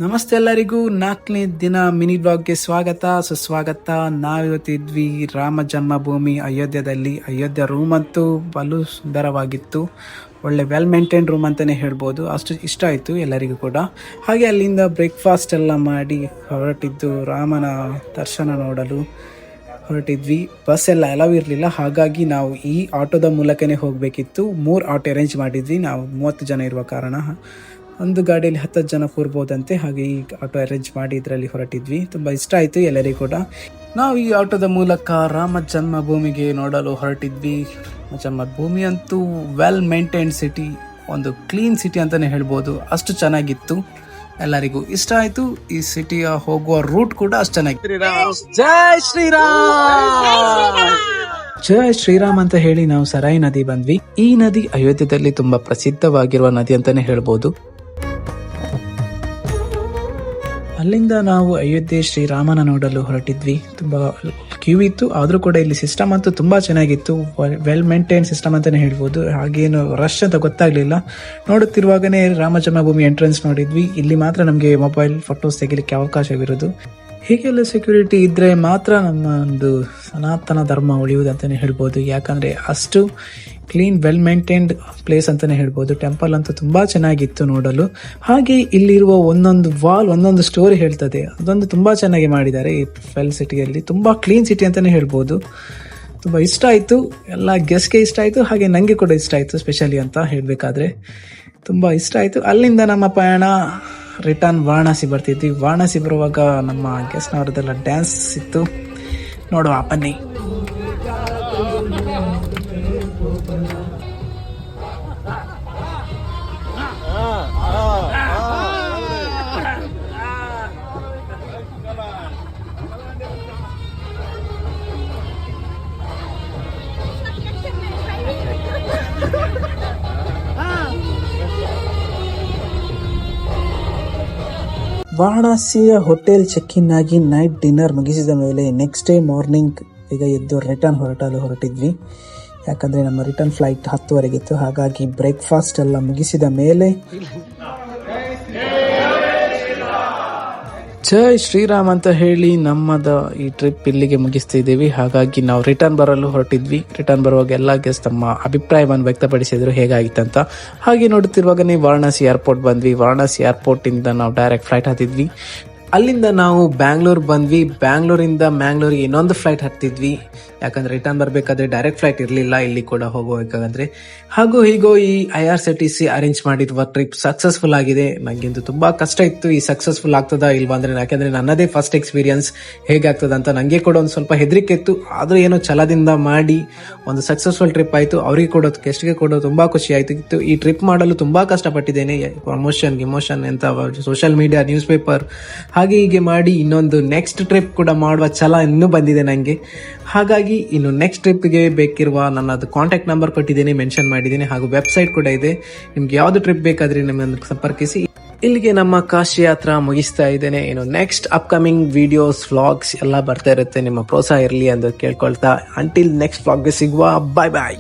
ನಮಸ್ತೆ ಎಲ್ಲರಿಗೂ 4ನೇ ದಿನ ಮಿನಿ ಬ್ಲಾಗ್ಗೆ ಸ್ವಾಗತ ಸುಸ್ವಾಗತ. ನಾವಿವತ್ತಿದ್ವಿ ರಾಮ ಜನ್ಮಭೂಮಿ ಅಯೋಧ್ಯದಲ್ಲಿ. ಅಯೋಧ್ಯ ರೂಮ್ ಅಂತೂ ಬಲು ಸುಂದರವಾಗಿತ್ತು. ಒಳ್ಳೆ ವೆಲ್ ಮೇಂಟೈನ್ ರೂಮ್ ಅಂತಲೇ ಹೇಳ್ಬೋದು. ಅಷ್ಟು ಇಷ್ಟ ಆಯಿತು ಎಲ್ಲರಿಗೂ ಕೂಡ. ಹಾಗೆ ಅಲ್ಲಿಂದ ಬ್ರೇಕ್ಫಾಸ್ಟ್ ಎಲ್ಲ ಮಾಡಿ ಹೊರಟಿದ್ದು ರಾಮನ ದರ್ಶನ ನೋಡಲು ಹೊರಟಿದ್ವಿ. ಬಸ್ ಎಲ್ಲ ಅಲವ್ ಇರಲಿಲ್ಲ, ಹಾಗಾಗಿ ನಾವು ಈ ಆಟೋದ ಮೂಲಕನೇ ಹೋಗಬೇಕಿತ್ತು. 3 ಆಟೋ ಅರೇಂಜ್ ಮಾಡಿದ್ವಿ ನಾವು, 30 ಜನ ಇರುವ ಕಾರಣ. ಒಂದು ಗಾಡಿಯಲ್ಲಿ 10 ಜನ ಕೂರ್ಬೋದಂತೆ. ಹಾಗೆ ಈ ಆಟೋ ಅರೇಂಜ್ ಮಾಡಿ ಇದರಲ್ಲಿ ಹೊರಟಿದ್ವಿ. ತುಂಬ ಇಷ್ಟ ಆಯಿತು ಎಲ್ಲರಿಗೂ ಕೂಡ. ನಾವು ಈ ಆಟೋದ ಮೂಲಕ ರಾಮ ಜನ್ಮಭೂಮಿಗೆ ನೋಡಲು ಹೊರಟಿದ್ವಿ. ಜನ್ಮಭೂಮಿ ಅಂತೂ ವೆಲ್ ಮೇಂಟೈನ್ಡ್ ಸಿಟಿ, ಒಂದು ಕ್ಲೀನ್ ಸಿಟಿ ಅಂತಲೇ ಹೇಳ್ಬೋದು. ಅಷ್ಟು ಚೆನ್ನಾಗಿತ್ತು, ಎಲ್ಲರಿಗೂ ಇಷ್ಟ ಆಯಿತು. ಈ ಸಿಟಿಯ ಹೋಗುವ ರೂಟ್ ಕೂಡ ಅಷ್ಟು ಚೆನ್ನಾಗಿತ್ತು. ಜೈ ಶ್ರೀರಾಮ್, ಜೈ ಶ್ರೀರಾಮ್ ಅಂತ ಹೇಳಿ ನಾವು ಸರಾಯಿ ನದಿ ಬಂದ್ವಿ. ಈ ನದಿ ಅಯೋಧ್ಯದಲ್ಲಿ ತುಂಬಾ ಪ್ರಸಿದ್ಧವಾಗಿರುವ ನದಿ ಅಂತಾನೆ ಹೇಳ್ಬೋದು. ಅಲ್ಲಿಂದ ನಾವು ಅಯೋಧ್ಯೆ ಶ್ರೀರಾಮನ ನೋಡಲು ಹೊರಟಿದ್ವಿ. ತುಂಬ ಕ್ಯೂ ಇತ್ತು, ಆದರೂ ಕೂಡ ಇಲ್ಲಿ ಸಿಸ್ಟಮ್ ಅಂತೂ ತುಂಬ ಚೆನ್ನಾಗಿತ್ತು. ವೆಲ್ ಮೇಂಟೈನ್ ಸಿಸ್ಟಮ್ ಅಂತಲೇ ಹೇಳ್ಬೋದು. ಹಾಗೇನು ರಶ್ ಅಂತ ಗೊತ್ತಾಗಲಿಲ್ಲ. ನೋಡುತ್ತಿರುವಾಗನೇ ರಾಮ ಜನ್ಮಭೂಮಿ ಎಂಟ್ರೆನ್ಸ್ ನೋಡಿದ್ವಿ. ಇಲ್ಲಿ ಮಾತ್ರ ನಮಗೆ ಮೊಬೈಲ್ ಫೋಟೋಸ್ ತೆಗಿಲಿಕ್ಕೆ ಅವಕಾಶವಿರೋದು. ಹೀಗೆಲ್ಲ ಸೆಕ್ಯೂರಿಟಿ ಇದ್ದರೆ ಮಾತ್ರ ನಮ್ಮ ಒಂದು ಸನಾತನ ಧರ್ಮ ಉಳಿಯುವುದಂತಲೇ ಹೇಳ್ಬೋದು. ಯಾಕಂದರೆ ಅಷ್ಟು ಕ್ಲೀನ್ ವೆಲ್ ಮೇಂಟೈನ್ಡ್ ಪ್ಲೇಸ್ ಅಂತಲೇ ಹೇಳ್ಬೋದು. ಟೆಂಪಲ್ ಅಂತೂ ತುಂಬ ಚೆನ್ನಾಗಿತ್ತು ನೋಡಲು. ಹಾಗೆ ಇಲ್ಲಿರುವ ಒಂದೊಂದು ವಾಲ್ ಒಂದೊಂದು ಸ್ಟೋರಿ ಹೇಳ್ತದೆ. ಅದೊಂದು ತುಂಬ ಚೆನ್ನಾಗಿ ಮಾಡಿದ್ದಾರೆ ಈ ವೆಲ್ ಸಿಟಿಯಲ್ಲಿ. ತುಂಬ ಕ್ಲೀನ್ ಸಿಟಿ ಅಂತಲೇ ಹೇಳ್ಬೋದು. ತುಂಬ ಇಷ್ಟ ಆಯಿತು, ಎಲ್ಲ ಗೆಸ್ಟ್ಗೆ ಇಷ್ಟ ಆಯಿತು, ಹಾಗೆ ನನಗೆ ಕೂಡ ಇಷ್ಟ ಆಯಿತು ಸ್ಪೆಷಲಿ ಅಂತ ಹೇಳಬೇಕಾದ್ರೆ. ತುಂಬ ಇಷ್ಟ ಆಯಿತು. ಅಲ್ಲಿಂದ ನಮ್ಮ ಪಯಣ ರಿಟರ್ನ್ ವಾರಣಾಸಿ ಬರ್ತಿದ್ವಿ. ವಾರಣಾಸಿ ಬರುವಾಗ ನಮ್ಮ ಗೆಸ್ಟ್ನವ್ರದ್ದೆಲ್ಲ ಡ್ಯಾನ್ಸ್ ಇತ್ತು, ನೋಡುವ ಬನ್ನಿ. ವಾರಣಾಸಿಯ ಹೋಟೆಲ್ ಚೆಕ್ ಇನ್ ಆಗಿ ನೈಟ್ ಡಿನ್ನರ್ ಮುಗಿಸಿದ ಮೇಲೆ ನೆಕ್ಸ್ಟ್ ಡೇ ಮಾರ್ನಿಂಗ್ ಈಗ ಎದ್ದು ರಿಟರ್ನ್ ಹೊರಟಿದ್ವಿ. ಯಾಕಂದರೆ ನಮ್ಮ ರಿಟರ್ನ್ ಫ್ಲೈಟ್ 10:00 ಹಾಗಾಗಿ ಬ್ರೇಕ್ಫಾಸ್ಟ್ ಎಲ್ಲ ಮುಗಿಸಿದ ಮೇಲೆ ಜೈ ಶ್ರೀರಾಮ್ ಅಂತ ಹೇಳಿ ನಮ್ಮದ ಈ ಟ್ರಿಪ್ ಇಲ್ಲಿಗೆ ಮುಗಿಸ್ತಿದ್ದೀವಿ. ಹಾಗಾಗಿ ನಾವು ರಿಟರ್ನ್ ಬರಲು ಹೊರಟಿದ್ವಿ. ರಿಟರ್ನ್ ಬರುವಾಗ ಎಲ್ಲ ಗೆಸ್ಟ್ ತಮ್ಮ ಅಭಿಪ್ರಾಯವನ್ನು ವ್ಯಕ್ತಪಡಿಸಿದ್ರು ಹೇಗಾಗಿತ್ತಂತ. ಹಾಗೆ ನೋಡುತ್ತಿರುವಾಗನೇ ವಾರಣಾಸಿ ಏರ್ಪೋರ್ಟ್ ಬಂದ್ವಿ. ವಾರಣಾಸಿ ಏರ್ಪೋರ್ಟಿಂದ ನಾವು ಡೈರೆಕ್ಟ್ ಫ್ಲೈಟ್ ಹತ್ತಿದ್ವಿ. ಅಲ್ಲಿಂದ ನಾವು ಬ್ಯಾಂಗ್ಳೂರ್ ಬಂದ್ವಿ. ಬ್ಯಾಂಗ್ಳೂರಿಂದ ಮ್ಯಾಂಗ್ಳೂರಿಗೆ ಇನ್ನೊಂದು ಫ್ಲೈಟ್ ಹತ್ತಿದ್ವಿ. ಯಾಕಂದರೆ ರಿಟರ್ನ್ ಬರಬೇಕಾದ್ರೆ ಡೈರೆಕ್ಟ್ ಫ್ಲೈಟ್ ಇರಲಿಲ್ಲ ಇಲ್ಲಿ ಕೂಡ ಹೋಗಬೇಕಾದ್ರೆ. ಹಾಗೂ ಹೀಗೋ ಈ IRCTC ಅರೇಂಜ್ ಮಾಡಿರುವ ಟ್ರಿಪ್ ಸಕ್ಸಸ್ಫುಲ್ ಆಗಿದೆ. ನನಗಿಂತೂ ತುಂಬ ಕಷ್ಟ ಇತ್ತು ಈ ಸಕ್ಸಸ್ಫುಲ್ ಆಗ್ತದಾ ಇಲ್ವಾ ಅಂದರೆ. ಯಾಕೆಂದರೆ ನನ್ನದೇ ಫಸ್ಟ್ ಎಕ್ಸ್ಪೀರಿಯನ್ಸ್ ಹೇಗಾಗ್ತದ ಅಂತ ನನಗೆ ಕೂಡ ಒಂದು ಸ್ವಲ್ಪ ಹೆದರಿಕೆ ಇತ್ತು. ಆದರೂ ಏನೋ ಛಲದಿಂದ ಮಾಡಿ ಒಂದು ಸಕ್ಸಸ್ಫುಲ್ ಟ್ರಿಪ್ ಆಯಿತು. ಅವರಿಗೆ ಕೊಡೋದು ಗೆಸ್ಟ್ಗೆ ಕೊಡೋದು ತುಂಬ ಖುಷಿ ಆಯಿತು. ಈ ಟ್ರಿಪ್ ಮಾಡಲು ತುಂಬ ಕಷ್ಟಪಟ್ಟಿದ್ದೇನೆ. ಪ್ರಮೋಷನ್ ಅಂತ ಸೋಷಿಯಲ್ ಮೀಡಿಯಾ, ನ್ಯೂಸ್ ಪೇಪರ್ ಹಾಗೆ ಹೀಗೆ ಮಾಡಿ ಇನ್ನೊಂದು ನೆಕ್ಸ್ಟ್ ಟ್ರಿಪ್ ಕೂಡ ಮಾಡುವ ಛಲ ಇನ್ನೂ ಬಂದಿದೆ ನನಗೆ. ಹಾಗಾಗಿ ಇನ್ನು ನೆಕ್ಸ್ಟ್ ಟ್ರಿಪ್ಗೆ ಬೇಕಿರುವ ನನ್ನದು ಕಾಂಟ್ಯಾಕ್ಟ್ ನಂಬರ್ ಕೊಟ್ಟಿದ್ದೇನೆ, ಮೆನ್ಷನ್ ಮಾಡಿದ್ದೀನಿ. ಹಾಗೂ ವೆಬ್ಸೈಟ್ ಕೂಡ ಇದೆ. ನಿಮ್ಗೆ ಯಾವುದು ಟ್ರಿಪ್ ಬೇಕಾದ್ರೆ ನಮ್ಮನ್ನು ಸಂಪರ್ಕಿಸಿ. ಇಲ್ಲಿಗೆ ನಮ್ಮ ಕಾಶಿ ಯಾತ್ರಾ ಮುಗಿಸ್ತಾ ಇದ್ದೇನೆ. ಇನ್ನು ನೆಕ್ಸ್ಟ್ ಅಪ್ಕಮಿಂಗ್ ವಿಡಿಯೋಸ್, ವ್ಲಾಗ್ಸ್ ಎಲ್ಲ ಬರ್ತಾ ಇರುತ್ತೆ. ನಿಮ್ಮ ಪ್ರೋತ್ಸಾಹ ಇರಲಿ ಎಂದು ಕೇಳ್ಕೊಳ್ತಾ ಅಂಟಿಲ್ ನೆಕ್ಸ್ಟ್ ವ್ಲಾಗ್ಗೆ ಸಿಗುವ. ಬಾಯ್ ಬಾಯ್.